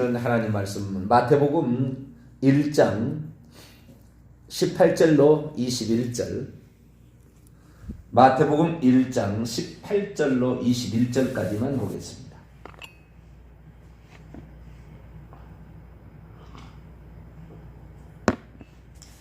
주시는 하나님 말씀은 마태복음 1장 18절로 21절, 마태복음 1장 18절로 21절까지만 보겠습니다.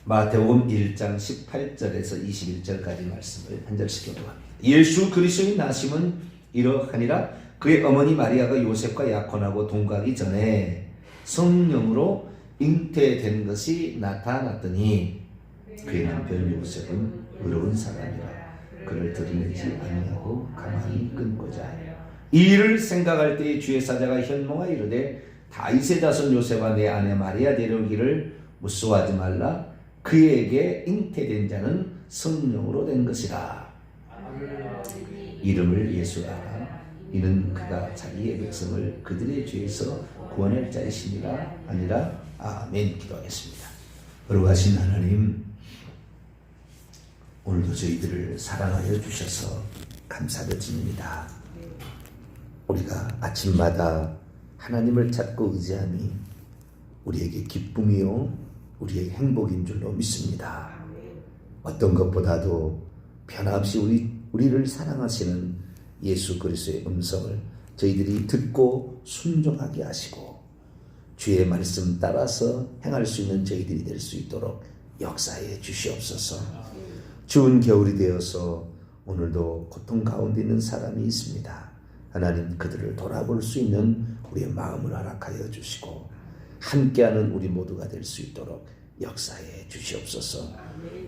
마태복음 1장 18절에서 21절까지 말씀을 한 절씩 교독합니다. 예수 그리스도의 나심은 이러하니라. 그의 어머니 마리아가 요셉과 약혼하고 동거하기 전에 성령으로 잉태된 것이 나타났더니 그의 남편 요셉은 의로운 사람이라 그를 들이내지 아니하고 가만히 끊고자 하여 이 일을 생각할 때에 주의 사자가 현몽하여 이르되 다윗의 자손 요셉아 내 아내 마리아 데려오기를 무서워하지 말라. 그에게 잉태된 자는 성령으로 된 것이라. 이름을 예수라. 이는 그가 자기의 백성을 그들의 죄에서 구원할 자이시니라. 아니라. 아멘. 기도하겠습니다. 거룩하신 하나님, 오늘도 저희들을 사랑하여 주셔서 감사드립니다. 우리가 아침마다 하나님을 찾고 의지함이 우리에게 기쁨이요 우리의 행복인 줄로 믿습니다. 어떤 것보다도 변함없이 우리를 사랑하시는 예수 그리스도의 음성을 저희들이 듣고 순종하게 하시고 주의 말씀 따라서 행할 수 있는 저희들이 될 수 있도록 역사해 주시옵소서. 추운 겨울이 되어서 오늘도 고통 가운데 있는 사람이 있습니다. 하나님, 그들을 돌아볼 수 있는 우리의 마음을 허락하여 주시고 함께하는 우리 모두가 될 수 있도록 역사해 주시옵소서.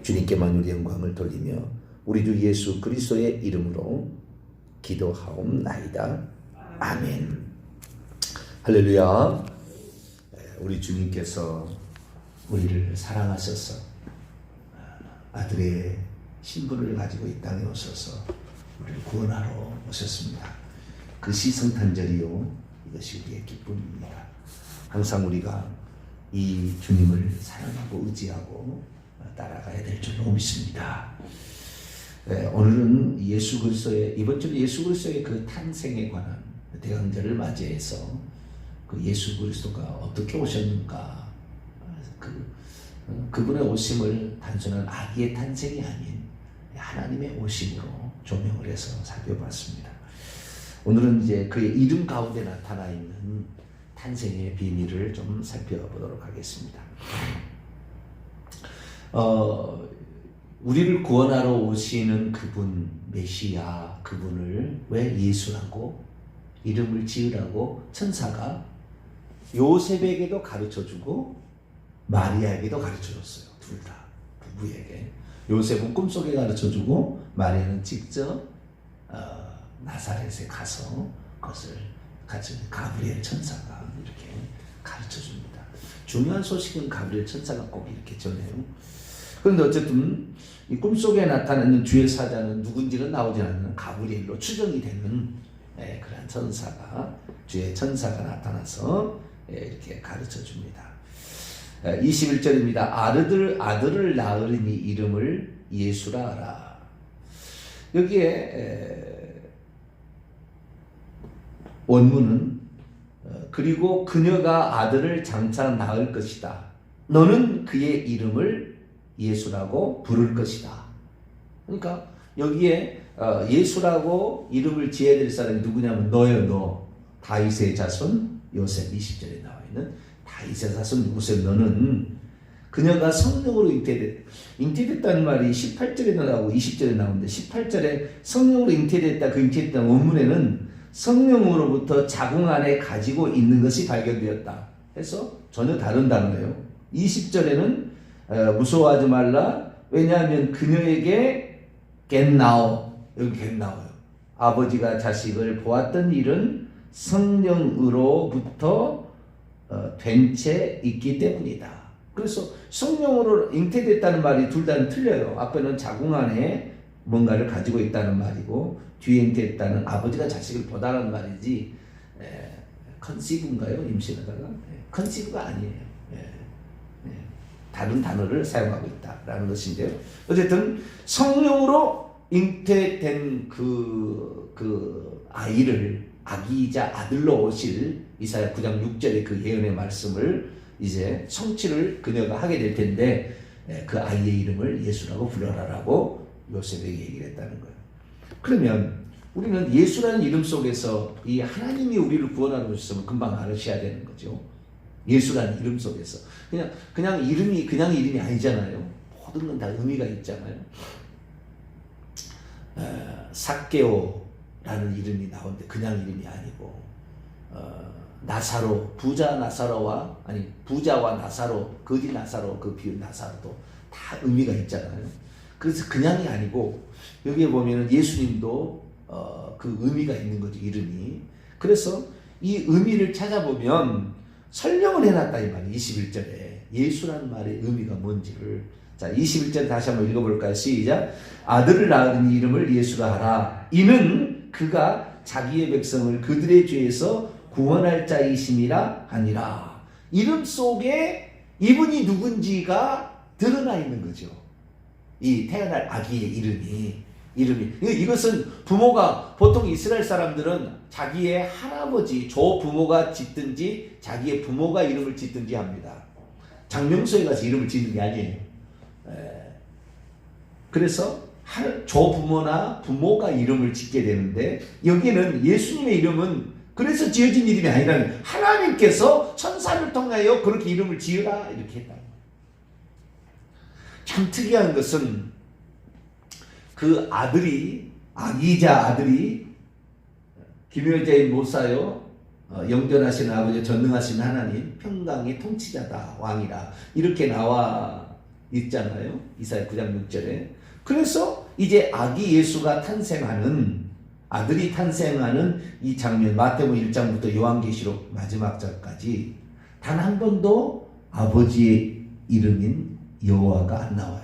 주님께만 우리 영광을 돌리며 우리 주 예수 그리스도의 이름으로 기도하옵나이다. 아멘. 할렐루야. 우리 주님께서 우리를 사랑하셔서 아들의 신분을 가지고 이 땅에 오셔서 우리를 구원하러 오셨습니다. 그 시성탄절이요, 이것이 우리의 기쁨입니다. 항상 우리가 이 주님을 사랑하고 의지하고 따라가야 될 줄로 믿습니다. 오늘은 예수 그리스도의, 이번 주는 예수 그리스도의 그 탄생에 관한 대강절을 맞이해서 그 예수 그리스도가 어떻게 오셨는가, 그분의 오심을 단순한 아기의 탄생이 아닌 하나님의 오심으로 조명을 해서 살펴봤습니다. 오늘은 이제 그의 이름 가운데 나타나 있는 탄생의 비밀을 좀 살펴보도록 하겠습니다. 우리를 구원하러 오시는 그분, 메시아, 그분을 왜 예수라고 이름을 지으라고 천사가 요셉에게도 가르쳐주고 마리아에게도 가르쳐줬어요. 둘 다, 부부에게. 요셉은 꿈속에 가르쳐주고 마리아는 직접 나사렛에 가서 그것을 같이 가브리엘 천사가 이렇게 가르쳐줍니다. 중요한 소식은 가브리엘 천사가 꼭 이렇게 전해요. 그런데 어쨌든 이 꿈속에 나타나는 주의 사자는 누군지는 나오지 않는 가브리엘로 추정이 되는 그런 천사가, 주의 천사가 나타나서 이렇게 가르쳐줍니다. 21절입니다. 아들을 낳으리니 이름을 예수라 하라. 여기에 원문은 그리고 그녀가 아들을 장차 낳을 것이다. 너는 그의 이름을 예수라고 부를 것이다. 그러니까 여기에 예수라고 이름을 지어야 될 사람이 누구냐면 너예요. 너. 다윗의 자손 요셉. 20절에 나와 있는 다윗의 자손 요셉, 너는 그녀가 성령으로 잉태됐다는 말이 18절에 나오고 20절에 나오는데 18절에 성령으로 잉태됐다, 그 잉태됐다는 원문에는 성령으로부터 자궁 안에 가지고 있는 것이 발견되었다 해서 전혀 다른 단어예요. 20절에는 무서워하지 말라. 왜냐하면 그녀에게 겟나오, 여기 겟나오요. 아버지가 자식을 보았던 일은 성령으로부터 된 채 있기 때문이다. 그래서 성령으로 잉태됐다는 말이 둘 다는 틀려요. 앞에는 자궁 안에 뭔가를 가지고 있다는 말이고 뒤에 잉태됐다는 아버지가 자식을 보다는 말이지, 컨시브인가요? 임신하다가? 컨시브가 아니에요. 다른 단어를 사용하고 있다라는 것인데요. 어쨌든 성령으로 잉태된 그 아이를 아기이자 아들로 오실 이사야 9장 6절의 그 예언의 말씀을 이제 성취를 그녀가 하게 될 텐데 그 아이의 이름을 예수라고 불러라라고 요셉에게 얘기를 했다는 거예요. 그러면 우리는 예수라는 이름 속에서 이 하나님이 우리를 구원하고 있으면 금방 알으셔야 되는 거죠. 예수라는 이름 속에서 그냥 이름이 그냥 이름이 아니잖아요. 모든 건 다 의미가 있잖아요. 삭개오라는 이름이 나오는데 그냥 이름이 아니고 나사로 부자와 나사로 거지 나사로 그 비유 나사로도 다 의미가 있잖아요. 그래서 그냥이 아니고 여기에 보면은 예수님도 그 의미가 있는 거죠, 이름이. 그래서 이 의미를 찾아보면 설명을 해놨다 이 말이에요. 21절에 예수라는 말의 의미가 뭔지를. 자, 21절 다시 한번 읽어볼까요? 시작. 아들을 낳은 이름을 예수라 하라. 이는 그가 자기의 백성을 그들의 죄에서 구원할 자이심이라 하니라. 이름 속에 이분이 누군지가 드러나 있는 거죠. 이 태어날 아기의 이름이. 이것은 부모가, 보통 이스라엘 사람들은 자기의 할아버지, 조부모가 짓든지 자기의 부모가 이름을 짓든지 합니다. 장명소에 가서 이름을 짓는 게 아니에요. 그래서 조부모나 부모가 이름을 짓게 되는데 여기는 예수님의 이름은 그래서 지어진 이름이 아니라 하나님께서 천사를 통하여 그렇게 이름을 지으라 이렇게 했다. 참 특이한 것은 그 아기이자 아들이 김효자의 모사요, 영전하신 아버지, 전능하신 하나님, 평강의 통치자다, 왕이라 이렇게 나와 있잖아요. 이사야 9장 6절에. 그래서 이제 아기 예수가 탄생하는, 아들이 탄생하는 이 장면, 마태복음 1장부터 요한계시록 마지막 절까지 단 한 번도 아버지의 이름인 여호와가 안 나와요.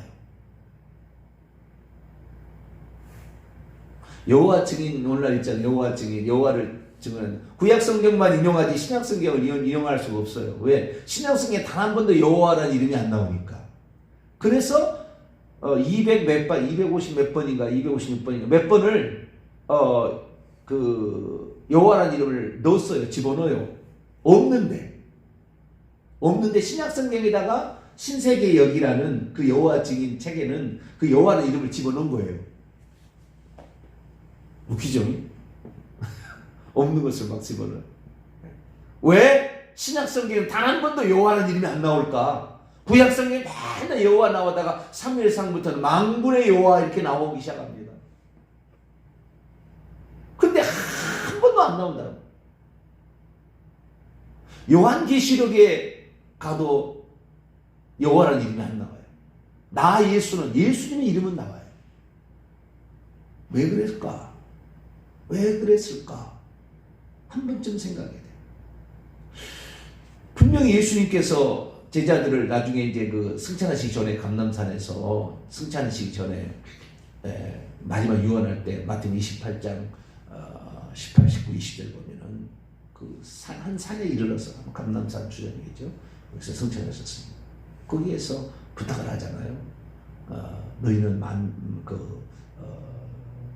여호와 증인 오늘날 있잖아요. 여호와 증인, 여호와를 증언하는 구약 성경만 인용하지 신약 성경을 인용할 수가 없어요. 왜? 신약 성경에 단 한 번도 여호와라는 이름이 안 나오니까. 그래서 200 몇 번, 250 몇 번인가, 256번인가 몇 번을 그 여호와라는 이름을 넣었어요. 집어넣어요. 없는데 신약 성경에다가 신세계 역이라는 그 여호와 증인 책에는 그 여호와라는 이름을 집어넣은 거예요. 웃기죠? 없는 것을 막 집어넣어요. 왜? 신약 성경에 단 한 번도 여호와라는 이름이 안 나올까? 구약 성경에 맨날 여호와 나오다가 사무엘상부터는 만군의 여호와 이렇게 나오기 시작합니다. 근데 한 번도 안 나온다. 요한계시록에 가도 여호와라는 이름이 안 나와요. 나 예수는, 예수님의 이름은 나와요. 왜 그랬을까? 왜 그랬을까? 한 번쯤 생각해야 돼요. 분명히 예수님께서 제자들을 나중에 이제 그 승천하시기 전에 감람산에서 승천하시기 전에 마지막 유언할 때 마태복음 28장 18, 19, 20절 보면은 그 한 산에 이르러서 감람산 주전이겠죠. 거기서 승천하셨습니다. 거기에서 부탁을 하잖아요. 너희는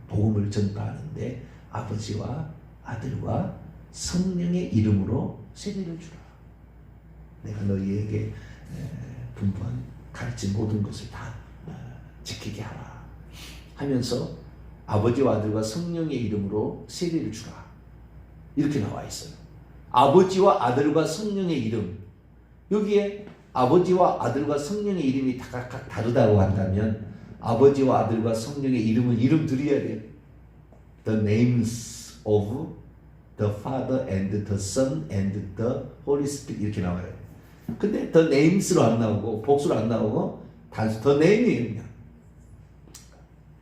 복음을 전파하는데 아버지와 아들과 성령의 이름으로 세례를 주라. 내가 너희에게 분부한 가르친 모든 것을 다 지키게 하라 하면서 아버지와 아들과 성령의 이름으로 세례를 주라. 이렇게 나와 있어요. 아버지와 아들과 성령의 이름. 여기에 아버지와 아들과 성령의 이름이 각각 다르다고 한다면 아버지와 아들과 성령의 이름은 이름들이어야 돼요. The names of the Father and the Son and the Holy Spirit 이렇게 나와요. 근데 the names로 안 나오고 복수로 안 나오고 단수 the name이에요. 그냥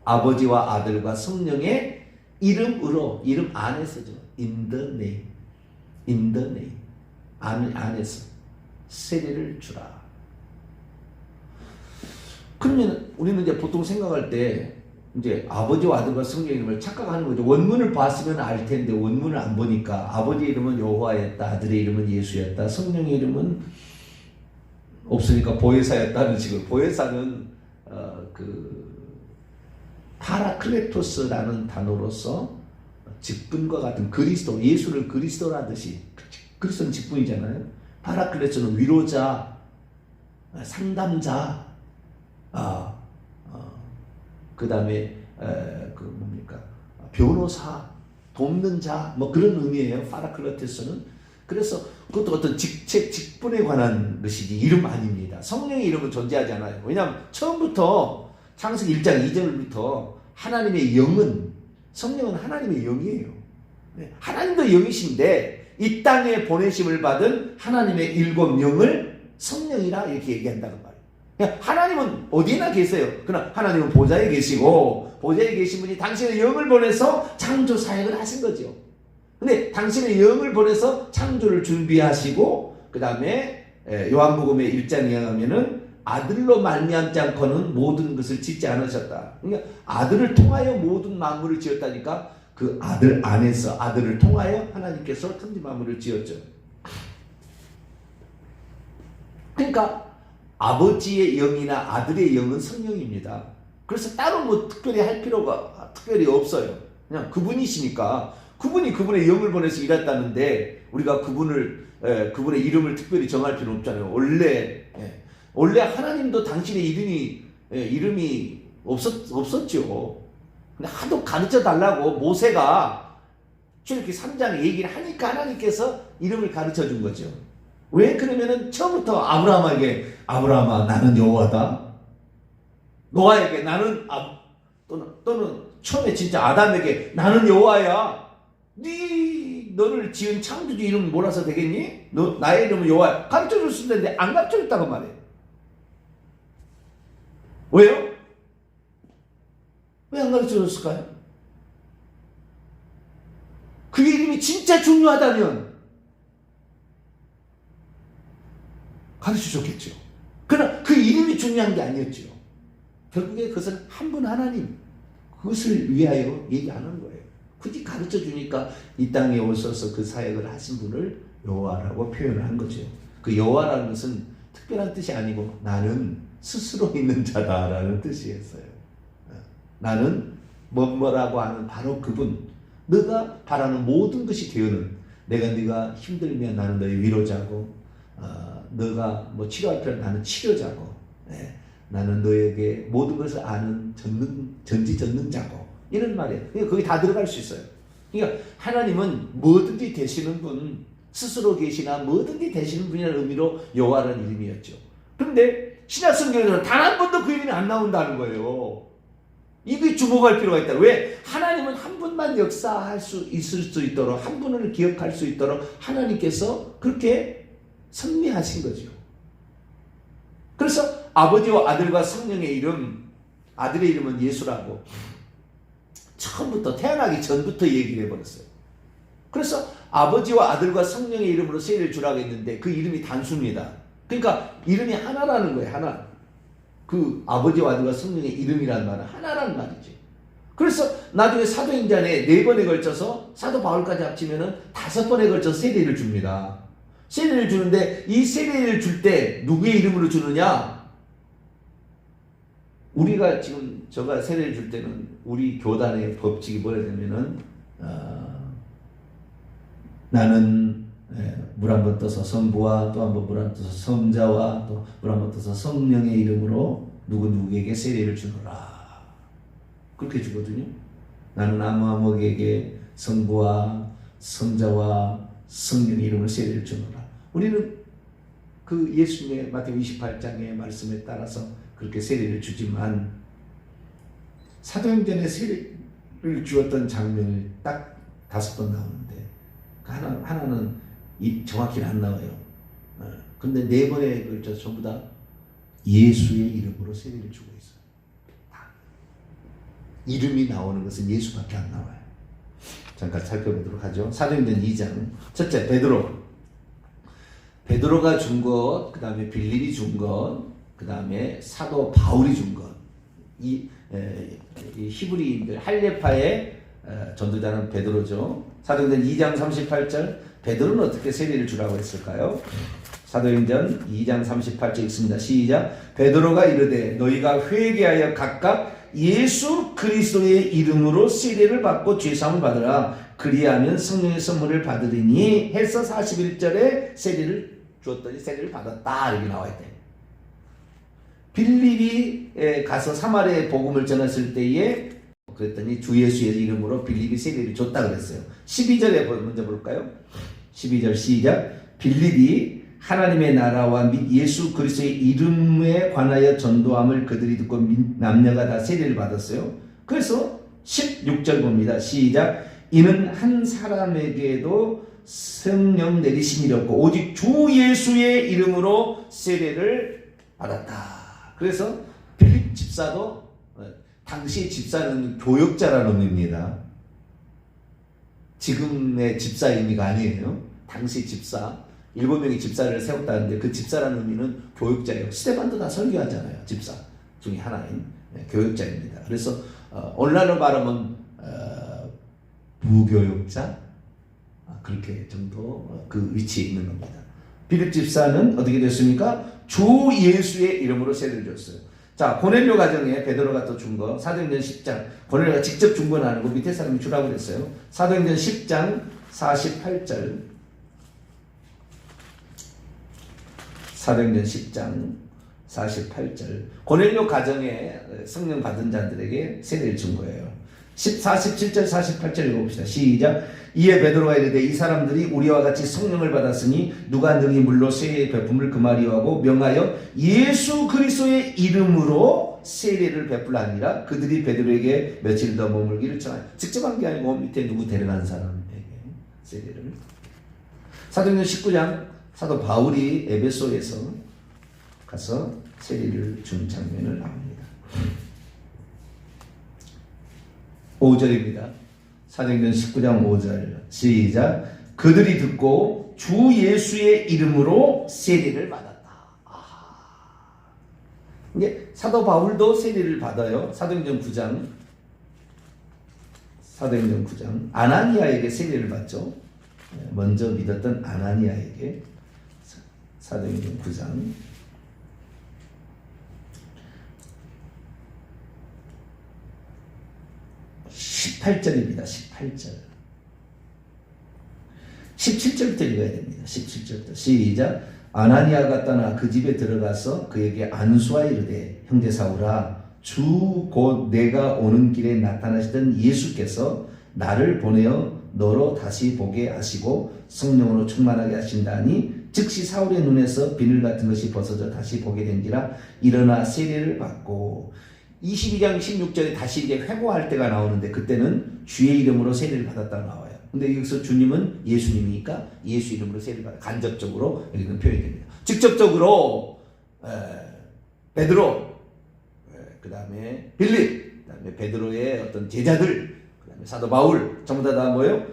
아버지와 아들과 성령의 이름으로, 이름 안에서죠. in the name 안에서 세례를 주라. 그러면 우리는 이제 보통 생각할 때 이제 아버지와 아들과 성령의 이름을 착각하는 거죠. 원문을 봤으면 알 텐데 원문을 안 보니까 아버지의 이름은 여호와였다, 아들의 이름은 예수였다, 성령의 이름은 없으니까 보혜사였다는 식으로. 보혜사는 그 파라클레토스라는 단어로서 직분과 같은 그리스도, 예수를 그리스도라듯이, 그리스도는 직분이잖아요. 파라클레토는 위로자, 상담자, 그 다음에 그 뭡니까, 변호사, 돕는 자, 뭐 그런 의미예요. 파라클레토스는. 그래서 그것도 어떤 직책, 직분에 관한 것이지 이름 아닙니다. 성령의 이름은 존재하지 않아요. 왜냐하면 처음부터 창세기 1장 2절부터 하나님의 영은, 성령은 하나님의 영이에요. 하나님도 영이신데 이 땅에 보내심을 받은 하나님의 7영을 성령이라 이렇게 얘기한다는 말이에요. 하나님은 어디에나 계세요. 그러나 하나님은 보좌에 계시고, 보좌에 계신 분이 당신의 영을 보내서 창조 사역을 하신 거죠. 근데 당신의 영을 보내서 창조를 준비하시고, 그 다음에 요한복음의 1장에 의하면은 아들로 말미암지 않고는 모든 것을 짓지 않으셨다. 그러니까 아들을 통하여 모든 만물을 지었다니까, 그 아들 안에서 아들을 통하여 하나님께서 천지 만물을 지었죠. 그러니까 아버지의 영이나 아들의 영은 성령입니다. 그래서 따로 뭐 특별히 할 필요가 특별히 없어요. 그냥 그분이시니까, 그분이 그분의 영을 보내서 일했다는데 우리가 그분의 이름을 특별히 정할 필요는 없잖아요. 원래 하나님도 당신의 이름이 없었죠. 근데 하도 가르쳐 달라고 모세가 출애굽기 3장에 얘기를 하니까 하나님께서 이름을 가르쳐 준 거죠. 왜? 그러면은 처음부터 아브라함에게, 아브라함아 나는 여호와다, 노아에게 나는 또는 처음에 진짜 아담에게 나는 여호와야, 너를 지은 창조주 이름 몰아서 되겠니? 너 나의 이름은 여호와야 가르쳐 줬을 텐데 안 가르쳐 줬다고 말해요. 왜요? 왜 안 가르쳐 줬을까요? 그 이름이 진짜 중요하다면 가르쳐 줬겠죠. 그러나 그 이름이 중요한 게 아니었죠. 결국에 그것은 한 분 하나님, 그것을 위하여 얘기 안 하는 거예요. 굳이 가르쳐 주니까 이 땅에 오셔서 그 사역을 하신 분을 여호와라고 표현을 한 거죠. 그 여호와라는 것은 특별한 뜻이 아니고 나는 스스로 있는 자다라는 뜻이었어요. 나는 뭐라고 하는 바로 그분, 너가 바라는 모든 것이 되어는, 네가 힘들면 나는 너의 위로자고, 너가 뭐 치료할 필요 나는 치료자고, 나는 너에게 모든 것을 아는 전지전능자고, 이런 말이에요. 그러니까 거기 다 들어갈 수 있어요. 그러니까 하나님은 뭐든지 되시는 분, 스스로 계시나 뭐든지 되시는 분이라는 의미로 여호와라는 이름이었죠. 그런데 신약 성경에서는 단 한 번도 그 이름이 안 나온다는 거예요. 이게 주목할 필요가 있다. 왜? 하나님은 한 분만 역사할 수 있을 수 있도록, 한 분을 기억할 수 있도록 하나님께서 그렇게 섭리하신 거죠. 그래서 아버지와 아들과 성령의 이름, 아들의 이름은 예수라고 처음부터, 태어나기 전부터 얘기를 해버렸어요. 그래서 아버지와 아들과 성령의 이름으로 세례를 주라고 했는데 그 이름이 단수입니다. 그러니까 이름이 하나라는 거예요. 하나. 그 아버지와 아들과 성령의 이름이라는 말은 하나라는 말이지. 그래서 나중에 사도행전에 4번에 걸쳐서 사도 바울까지 합치면은 5번에 걸쳐서 세례를 줍니다. 세례를 주는데 이 세례를 줄 때 누구의 이름으로 주느냐? 우리가 지금 제가 세례를 줄 때는 우리 교단의 법칙이 뭐라 되면은 나는 물 한 번 떠서 성부와 또 한 번 물 한 번 떠서 성자와 또 물 한 번 떠서 성령의 이름으로 누구에게 세례를 주노라. 그렇게 주거든요. 나는 아무에게 성부와 성자와 성령의 이름으로 세례를 주노라. 우리는 그 예수님의 마태복음 28장의 말씀에 따라서 그렇게 세례를 주지만 사도행전에 세례를 주었던 장면이 딱 5번 나오는데 하나는 정확히는 안 나와요. 근데 4번에 걸쳐 전부 다 예수의 이름으로 세례를 주고 있어요. 이름이 나오는 것은 예수밖에 안 나와요. 잠깐 살펴보도록 하죠. 사도행전 2장. 첫째, 베드로가 준 것, 그 다음에 빌립이 준 것, 그 다음에 사도 바울이 준 것. 이 히브리인들, 할례파의 전도자는 베드로죠. 사도행전 2장 38절, 베드로는 어떻게 세례를 주라고 했을까요? 사도행전 2장 38절 읽습니다. 시작. 베드로가 이르되 너희가 회개하여 각각 예수 그리스도의 이름으로 세례를 받고 죄사함을 받으라. 그리하면 성령의 선물을 받으리니 해서 41절에 세례를 주었더니 세례를 받았다 이렇게 나와 있대. 빌립이 가서 사마리아에 복음을 전했을 때에 그랬더니 주 예수의 이름으로 빌립이 세례를 줬다 그랬어요. 12절에 먼저 볼까요? 12절 시작. 빌립이 하나님의 나라와 및 예수 그리스도의 이름에 관하여 전도함을 그들이 듣고 남녀가 다 세례를 받았어요. 그래서 16절 봅니다. 시작. 이는 한 사람에게도 성령 내리심이 없고 오직 주 예수의 이름으로 세례를 받았다. 그래서 빌립 집사도 당시 집사는 교역자라는 의미입니다. 지금의 집사 의미가 아니에요. 당시 집사 7명의 집사를 세웠다는데 그 집사라는 의미는 교역자예요. 스테반도 다 설교하잖아요. 집사 중에 하나인 교역자입니다. 그래서 오늘날로 말하면 부교역자 그렇게 정도 그 위치에 있는 겁니다. 빌립 집사는 어떻게 됐습니까? 주 예수의 이름으로 세례를 줬어요. 자, 고넬료 가정에 베드로가 또 준 거 사도행전 10장 고넬료가 직접 준 건 아니고 밑에 사람이 주라고 그랬어요. 사도행전 10장 48절 사도행전 10장 48절 고넬료 가정에 성령 받은 자들에게 세례를 준 거예요. 47절 48절 읽어봅시다. 시작. 이에 베드로가 이르되 이 사람들이 우리와 같이 성령을 받았으니 누가 능히 물로 세례의 베품을 금하리하고 명하여 예수 그리스도의 이름으로 세례를 베풀라니라. 그들이 베드로에게 며칠 더 머물기를 청하여 직접 한 게 아니고 밑에 누구 데려간 사람에게 세례를. 사도행전 19장 사도 바울이 에베소에서 가서 세례를 준 장면을 나옵니다. 5절입니다. 사도행전 19장 5절 시작. 그들이 듣고 주 예수의 이름으로 세례를 받았다. 이게 사도 바울도 세례를 받아요. 사도행전 9장 아나니아에게 세례를 받죠. 먼저 믿었던 아나니아에게. 사도행전 9장 18절입니다. 18절. 17절부터 읽어야 됩니다. 17절부터 시작. 아나니아가 떠나 그 집에 들어가서 그에게 안수하여 이르되 형제 사울아 주 곧 내가 오는 길에 나타나시던 예수께서 나를 보내어 너로 다시 보게 하시고 성령으로 충만하게 하신다니 즉시 사울의 눈에서 비늘 같은 것이 벗어져 다시 보게 된지라. 일어나 세례를 받고 22장 16절에 다시 이제 회고할 때가 나오는데 그때는 주의 이름으로 세례를 받았다고 나와요. 근데 여기서 주님은 예수님이니까 예수 이름으로 세례를 받아 간접적으로 여기는 표현이 됩니다. 직접적으로 베드로, 그 다음에 빌립, 그 다음에 베드로의 어떤 제자들, 그 다음에 사도 바울 전부 다 뭐예요?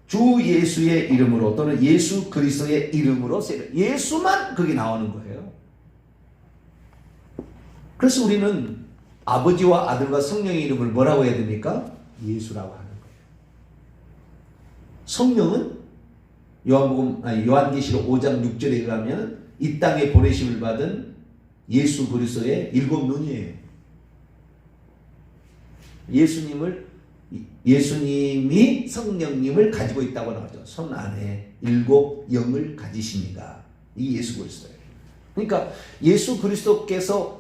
주 예수의 이름으로 또는 예수 그리스도의 이름으로 세례. 예수만 거기 나오는 거예요. 그래서 우리는 아버지와 아들과 성령의 이름을 뭐라고 해야 됩니까? 예수라고 하는 거예요. 성령은 요한계시록 5장 6절에 가면 이 땅에 보내심을 받은 예수 그리스도의 7눈이에요. 예수님이 성령님을 가지고 있다고 나오죠. 손 안에 7영을 가지십니다. 이 예수 그리스도예요. 그러니까 예수 그리스도께서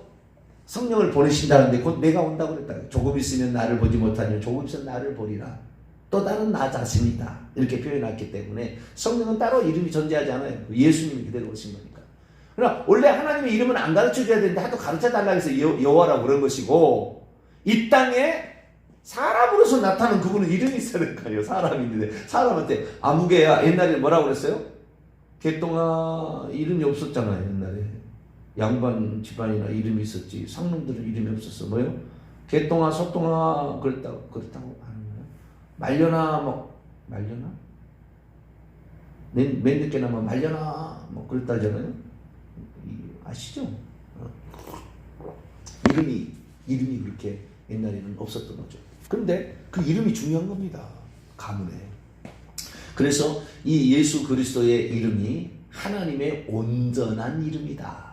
성령을 보내신다는데 곧 내가 온다고 그랬다. 조금 있으면 나를 보지 못하니 조금 있으면 나를 보리라. 또 다른 나 자신이다. 이렇게 표현했기 때문에 성령은 따로 이름이 존재하지 않아요. 예수님이 그대로 오신 거니까. 그러나 원래 하나님의 이름은 안 가르쳐줘야 되는데 하도 가르쳐달라고 해서 여호와라고 그런 것이고 이 땅에 사람으로서 나타나는 그분은 이름이 있어야 될 거 아니에요. 사람인데 사람한테 아무개야 옛날에 뭐라고 그랬어요? 개똥아 이름이 없었잖아요. 옛날에 양반 집안이나 이름이 있었지 상놈들은 이름이 없었어. 뭐요? 개똥아 소똥아 그랬다고 하는 거예요. 말려나 말려나 맨 늦게 나면 말려나 그랬다잖아요. 아시죠? 이름이 그렇게 옛날에는 없었던 거죠. 그런데 그 이름이 중요한 겁니다. 가문에. 그래서 이 예수 그리스도의 이름이 하나님의 온전한 이름이다.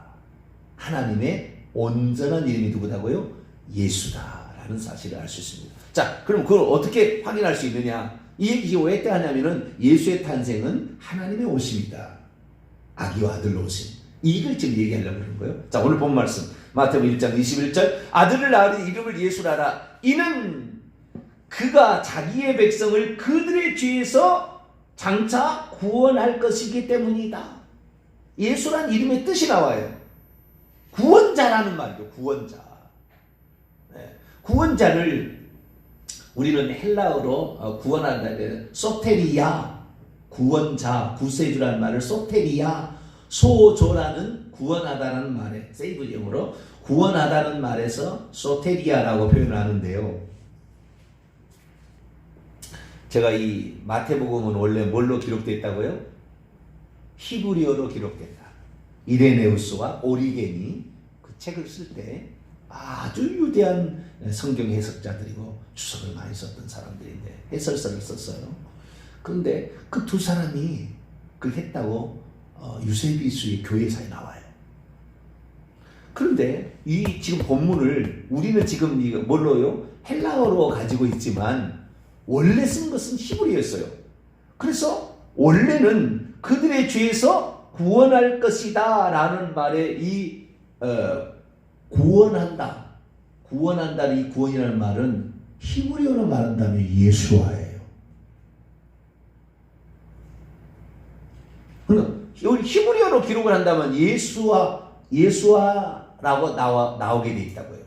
하나님의 온전한 이름이 누구다고요? 예수다라는 라는 사실을 알 수 있습니다. 자, 그럼 그걸 어떻게 확인할 수 있느냐? 이 얘기 왜 때 하냐면은 예수의 탄생은 하나님의 오심이다. 아기와 아들로 오심. 이걸 지금 얘기하려고 그러는 거예요. 자, 오늘 본 말씀 마태복음 1장 21절 아들을 낳으리 이름을 예수라라. 이는 그가 자기의 백성을 그들의 죄에서 장차 구원할 것이기 때문이다. 예수란 이름의 뜻이 나와요. 구원자라는 말이죠. 구원자. 네. 구원자를 우리는 헬라어로 구원한다. 소테리아, 구원자, 구세주라는 말을 소테리아, 소조라는 구원하다라는 말에 세이브형으로 구원하다는 말에서 소테리아라고 표현하는데요. 제가 이 마태복음은 원래 뭘로 기록되어 있다고요? 히브리어로 기록됐다. 이레네우스와 오리겐이 그 책을 쓸 때 아주 유대한 성경 해석자들이고 주석을 많이 썼던 사람들인데 해설서를 썼어요. 그런데 그 두 사람이 그걸 했다고 유세비수의 교회사에 나와요. 그런데 이 지금 본문을 우리는 지금 이거 뭘로요? 헬라어로 가지고 있지만 원래 쓴 것은 히브리어였어요. 그래서 원래는 그들의 죄에서 구원할 것이다 라는 말에 이 구원한다. 구원한다는 이 구원이라는 말은 히브리어로 말한다면 예수아예요. 그러니까 히브리어로 기록을 한다면 예수아라고 나오게 돼 있다고요.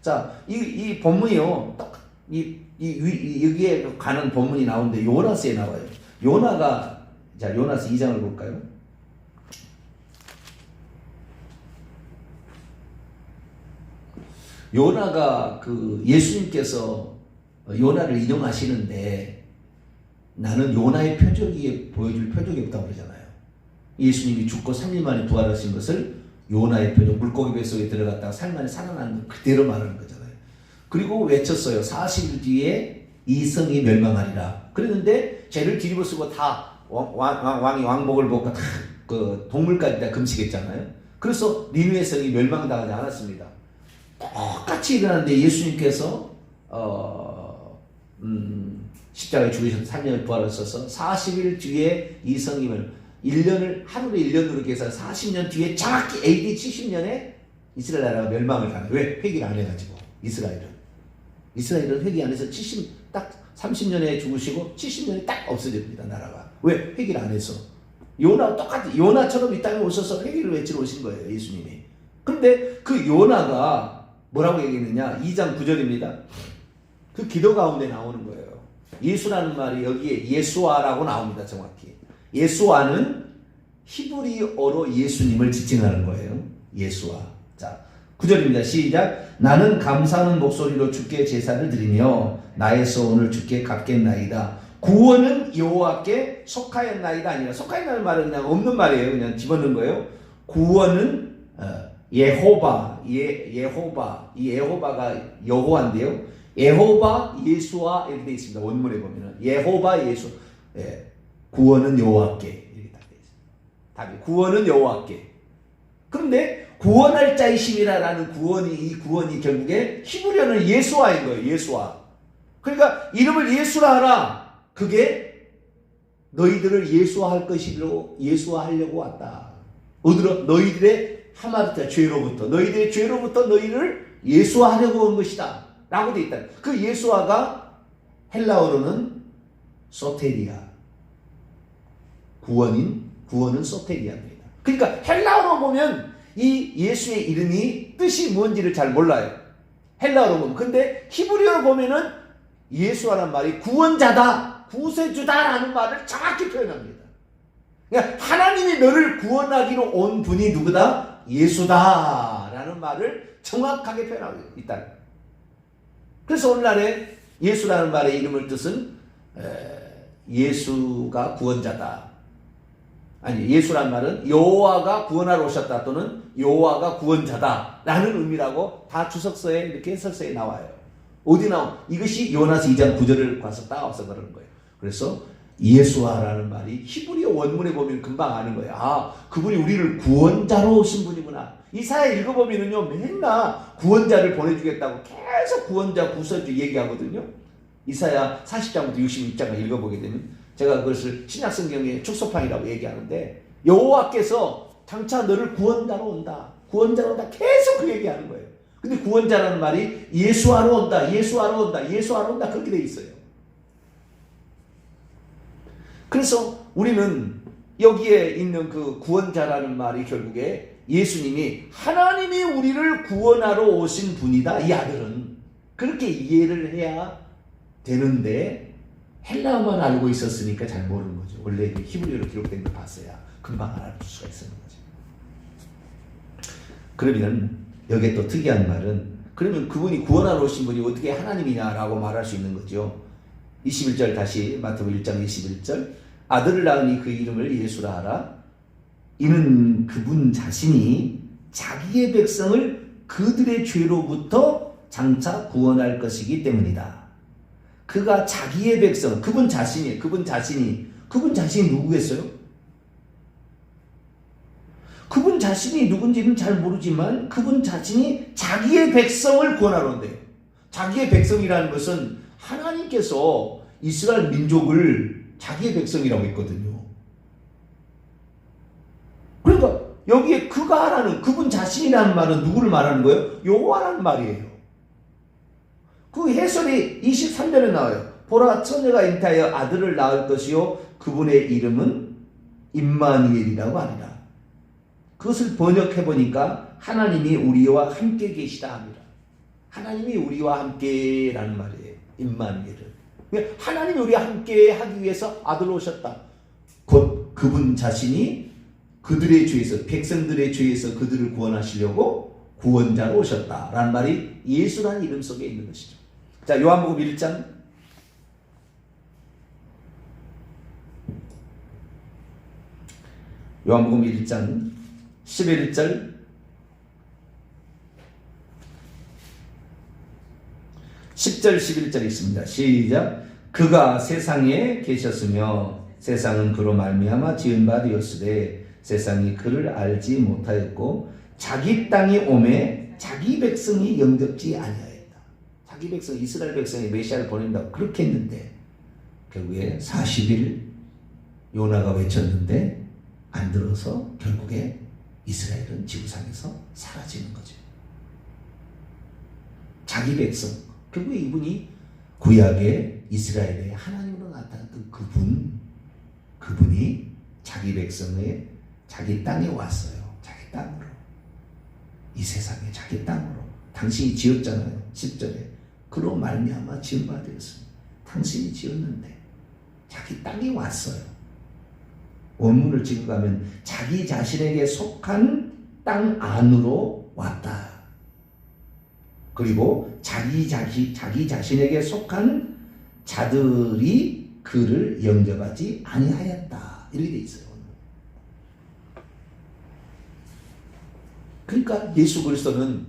자, 이 본문이요. 여기에 가는 본문이 나오는데 요나스에 나와요. 요나가 자 요나스 2장을 볼까요? 요나가 그 예수님께서 요나를 인용하시는데 나는 요나의 표적이 보여줄 표적이 없다고 그러잖아요. 예수님이 죽고 3일 만에 부활하신 것을 요나의 표적, 물고기 뱃속에 들어갔다가 3일 만에 살아나는 걸 그대로 말하는 거잖아요. 그리고 외쳤어요. 40일 뒤에 이 성이 멸망하리라. 그랬는데 죄를 뒤집어 쓰고 다 왕이 왕복을 벗고 다 그 동물까지 다 금식했잖아요. 그래서 니느웨 성이 멸망당하지 않았습니다. 똑같이 일어났는데 예수님께서 십자가에 죽으셔서 3년을 부활하셔서 40일 뒤에 이 성임을 1년을 하루를 1년으로 계산 40년 뒤에 정확히 AD 70년에 이스라엘 나라가 멸망을 가는. 왜? 회개를 안 해가지고. 이스라엘은 회개 안 해서 30년에 죽으시고 70년에 딱 없어집니다. 나라가. 왜? 회개를 안 해서. 요나 똑같이 요나처럼 이 땅에 오셔서 회개를 외치러 오신 거예요. 예수님이. 근데 그 요나가 뭐라고 얘기했느냐? 2장 9절입니다. 그 기도 가운데 나오는 거예요. 예수라는 말이 여기에 예수아라고 나옵니다. 정확히. 예수아는 히브리어로 예수님을 지칭하는 거예요. 예수아. 자, 9절입니다. 시작. 나는 감사하는 목소리로 주께 제사를 드리며 나의 소원을 주께 갚겠나이다. 구원은 여호와께 속하였나이다. 아니라 속하였나는 말은 그냥 없는 말이에요. 그냥 집어넣은 거예요. 구원은 예호바, 예호바. 이 예호바가 여호와인데요. 예호바 예수와 이렇게 되어 있습니다. 원문에 보면은 예호바 예수. 예. 구원은 여호와께 이렇게 딱 되어 있습니다. 답이 구원은 여호와께. 그런데 구원할 자이심이라는 이 구원이 결국에 히브리어는 예수아인 거예요. 예수아. 그러니까 이름을 예수라 하라. 그게 너희들을 예수화할 것이로 예수화하려고 왔다. 어디로? 너희들의 하마르타 죄로부터 너희들의 죄로부터 너희를 예수화하려고 온 것이다. 라고 되어 있다. 그 예수화가 헬라어로는 소테리아. 구원은 소테리아입니다. 그러니까 헬라어로 보면 이 예수의 이름이 뜻이 뭔지를 잘 몰라요. 헬라어로 보면. 근데 히브리어로 보면은 예수라는 말이 구원자다. 구세주다라는 말을 정확히 표현합니다. 그러니까 하나님이 너를 구원하기로 온 분이 누구다? 예수다라는 말을 정확하게 표현하고 있다. 그래서 오늘날에 예수라는 말의 이름을 뜻은 예수가 구원자다. 아니 예수란 말은 여호와가 구원하러 오셨다 또는 여호와가 구원자다 라는 의미라고 다 주석서에 이렇게 해설서에 나와요. 어디 나와? 이것이 요나스 2장 9절을 가서 따와서 그러는 거예요. 그래서 예수아라는 말이 히브리어 원문에 보면 금방 아는 거예요. 아, 그분이 우리를 구원자로 오신 분이구나. 이사야 읽어보면은요, 맨날 구원자를 보내주겠다고 계속 구원자, 구원주 얘기하거든요. 이사야 40장부터 66장을 읽어보게 되면 제가 그것을 신약성경의 축소판이라고 얘기하는데, 여호와께서 장차 너를 구원자로 온다, 구원자로 온다, 계속 그 얘기하는 거예요. 근데 구원자라는 말이 예수아로 온다, 예수아로 온다, 예수아로 온다, 그렇게 돼 있어요. 그래서 우리는 여기에 있는 그 구원자라는 말이 결국에 예수님이 하나님이 우리를 구원하러 오신 분이다. 이 아들은 그렇게 이해를 해야 되는데 헬라어만 알고 있었으니까 잘 모르는 거죠. 원래 히브리어로 기록된 걸 봤어야 금방 알아볼 수가 있었는 거죠. 그러면 여기에 또 특이한 말은, 그러면 그분이 구원하러 오신 분이 어떻게 하나님이냐라고 말할 수 있는 거죠. 21절 다시 마태복음 1장 21절, 아들을 낳으니 그 이름을 예수라 하라. 이는 그분 자신이 자기의 백성을 그들의 죄로부터 장차 구원할 것이기 때문이다. 그가 자기의 백성, 그분 자신이 누구겠어요? 그분 자신이 누군지는 잘 모르지만 그분 자신이 자기의 백성을 구원하러 온대요. 자기의 백성이라는 것은 하나님께서 이스라엘 민족을 자기의 백성이라고 했거든요. 그러니까 여기에 그가라는, 그분 자신이라는 말은 누구를 말하는 거예요? 여호와라는 말이에요. 그 해설이 23절에 나와요. 보라, 처녀가 잉태하여 아들을 낳을 것이요 그분의 이름은 임마누엘이라고 하니라. 그것을 번역해 보니까 하나님이 우리와 함께 계시다 합니다. 하나님이 우리와 함께라는 말이에요. 임마누엘은 하나님이 우리와 함께 하기 위해서 아들로 오셨다. 곧 그분 자신이 그들의 죄에서, 백성들의 죄에서 그들을 구원하시려고 구원자로 오셨다라는 말이 예수라는 이름 속에 있는 것이죠. 자, 요한복음 1장 11절 10절 11절 있습니다. 시작. 그가 세상에 계셨으며 세상은 그로 말미암아 지은 바 되었으되 세상이 그를 알지 못하였고 자기 땅에 오매 자기 백성이 영접지 아니하였다. 자기 백성, 이스라엘 백성이 메시아를 보낸다고 그렇게 했는데 결국에 40일 요나가 외쳤는데 안 들어서 결국에 이스라엘은 지구상에서 사라지는 거죠. 자기 백성, 결국에 이분이 구약의 이스라엘의 하나님으로 나타났던 그분이 자기 백성의 자기 땅에 왔어요. 자기 땅으로. 이 세상에 자기 땅으로. 당신이 지었잖아요. 10절에. 그로 말미암아 지은 바 되었습니다. 당신이 지었는데 자기 땅에 왔어요. 원문을 지금 가면 자기 자신에게 속한 땅 안으로 왔다. 그리고 자기 자신에게 속한 자들이 그를 영접하지 아니하였다. 이렇게 돼 있어요. 그러니까 예수 그리스도는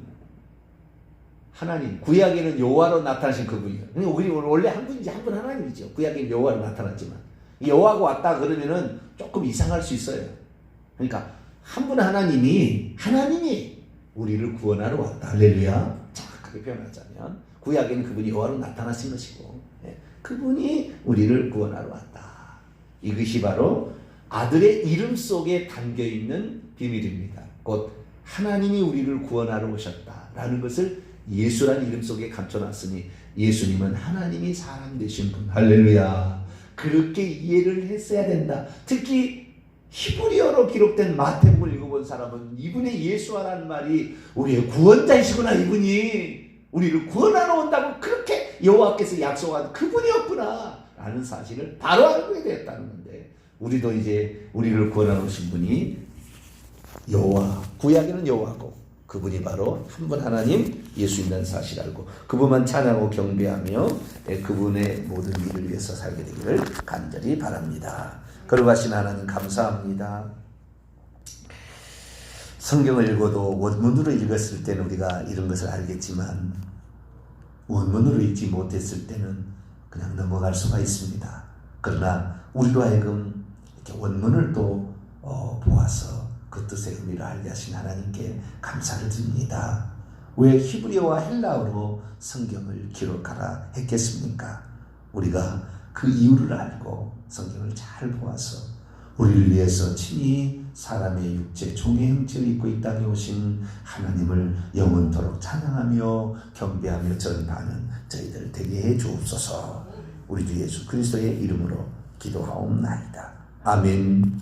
하나님, 구약에는 여호와로 나타나신 그분이에요. 우리 원래 한 분이지, 한 분 하나님이죠. 구약에는 여호와로 나타났지만 여호와가 왔다 그러면은 조금 이상할 수 있어요. 그러니까 한 분 하나님이 우리를 구원하러 왔다. 할렐루야. 정확하게 표현하자면 구약에는 그분이 여호와로 나타나신 것이고 그분이 우리를 구원하러 왔다. 이것이 바로 아들의 이름 속에 담겨있는 비밀입니다. 곧 하나님이 우리를 구원하러 오셨다라는 것을 예수라는 이름 속에 감춰놨으니 예수님은 하나님이 사람 되신 분. 할렐루야. 그렇게 이해를 했어야 된다. 특히 히브리어로 기록된 마태복음을 읽어본 사람은 이분의 예수라는 말이 우리의 구원자이시구나, 이분이 우리를 구원하러 온다고 그렇게 여호와께서 약속한 그분이었구나 라는 사실을 바로 알게 되었다는 건데, 우리도 이제 우리를 구원하러 오신 분이 여호와, 구약에는 여호와고 그분이 바로 한 분 하나님 예수님이라는 사실을 알고 그분만 찬양하고 경배하며 그분의 모든 일을 위해서 살게 되기를 간절히 바랍니다. 거룩하신 하나님 감사합니다. 성경을 읽어도 원문으로 읽었을 때는 우리가 이런 것을 알겠지만 원문으로 읽지 못했을 때는 그냥 넘어갈 수가 있습니다. 그러나 우리로 하여금 이렇게 원문을 또 보아서 그 뜻의 의미를 알게 하신 하나님께 감사를 드립니다. 왜 히브리어와 헬라어로 성경을 기록하라 했겠습니까? 우리가 그 이유를 알고 성경을 잘 보아서 우리를 위해서 친히 사람의 육체 종의 형체를 입고 이 땅에 오신 하나님을 영원토록 찬양하며 경배하며 전파하는 저희들 되게 해 주옵소서. 우리 주 예수 그리스도의 이름으로 기도하옵나이다. 아멘.